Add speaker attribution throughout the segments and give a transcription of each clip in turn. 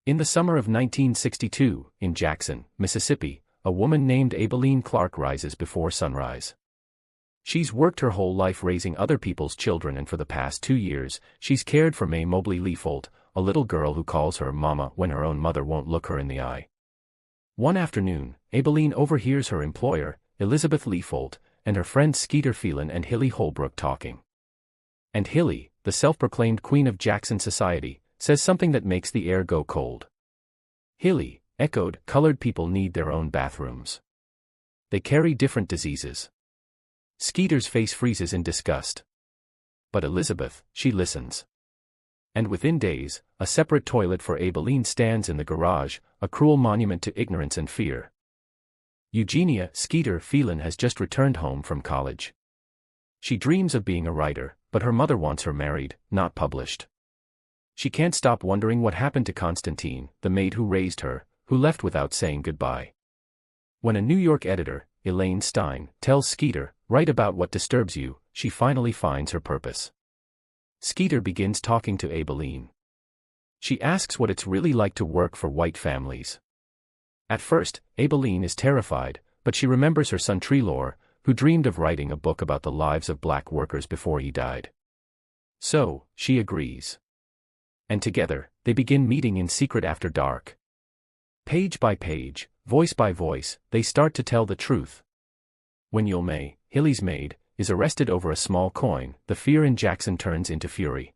Speaker 1: In the summer of 1962, in Jackson, Mississippi, a woman named Aibileen Clark rises before sunrise. She's worked her whole life raising other people's children, and for the past 2 years, she's cared for Mae Mobley Leafold, a little girl who calls her mama when her own mother won't look her in the eye. One afternoon, Aibileen overhears her employer, Elizabeth Leafold, and her friends Skeeter Phelan and Hilly Holbrook talking. And Hilly, the self-proclaimed queen of Jackson society, says something that makes the air go cold. Hilly echoed, "Colored people need their own bathrooms. They carry different diseases." Skeeter's face freezes in disgust. But Elizabeth, she listens. And within days, a separate toilet for Aibileen stands in the garage, a cruel monument to ignorance and fear. Eugenia Skeeter Phelan has just returned home from college. She dreams of being a writer, but her mother wants her married, not published. She can't stop wondering what happened to Constantine, the maid who raised her, who left without saying goodbye. When a New York editor, Elaine Stein, tells Skeeter, "Write about what disturbs you," she finally finds her purpose. Skeeter begins talking to Aibileen. She asks what it's really like to work for white families. At first, Aibileen is terrified, but she remembers her son Treelor, who dreamed of writing a book about the lives of black workers before he died. So, she agrees. And together, they begin meeting in secret after dark. Page by page, voice by voice, they start to tell the truth. When Yule May, Hilly's maid, is arrested over a small coin, the fear in Jackson turns into fury.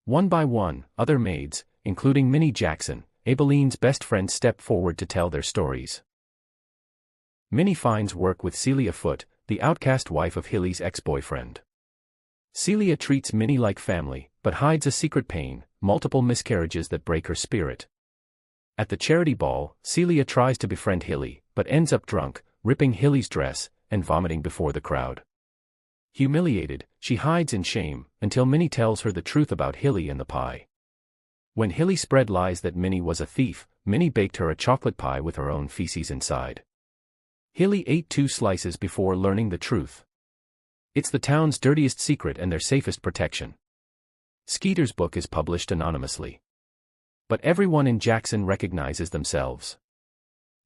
Speaker 1: One by one, other maids, including Minnie Jackson, Aibileen's best friend, step forward to tell their stories. Minnie finds work with Celia Foote, the outcast wife of Hilly's ex-boyfriend. Celia treats Minnie like family, but hides a secret pain, multiple miscarriages that break her spirit. At the charity ball, Celia tries to befriend Hilly, but ends up drunk, ripping Hilly's dress, and vomiting before the crowd. Humiliated, she hides in shame, until Minnie tells her the truth about Hilly and the pie. When Hilly spread lies that Minnie was a thief, Minnie baked her a chocolate pie with her own feces inside. Hilly ate 2 slices before learning the truth. It's the town's dirtiest secret and their safest protection. Skeeter's book is published anonymously. But everyone in Jackson recognizes themselves.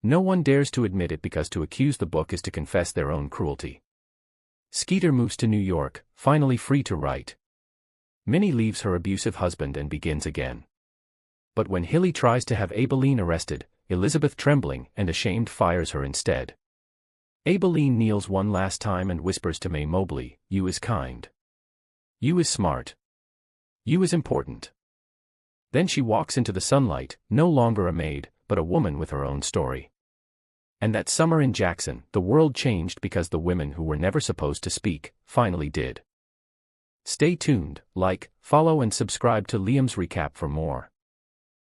Speaker 1: No one dares to admit it because to accuse the book is to confess their own cruelty. Skeeter moves to New York, finally free to write. Minnie leaves her abusive husband and begins again. But when Hilly tries to have Aibileen arrested, Elizabeth, trembling and ashamed, fires her instead. Aibileen kneels one last time and whispers to Mae Mobley, "You is kind. You is smart. You is important." Then she walks into the sunlight, no longer a maid, but a woman with her own story. And that summer in Jackson, the world changed because the women who were never supposed to speak, finally did. Stay tuned, like, follow and subscribe to Liam's Recap for more.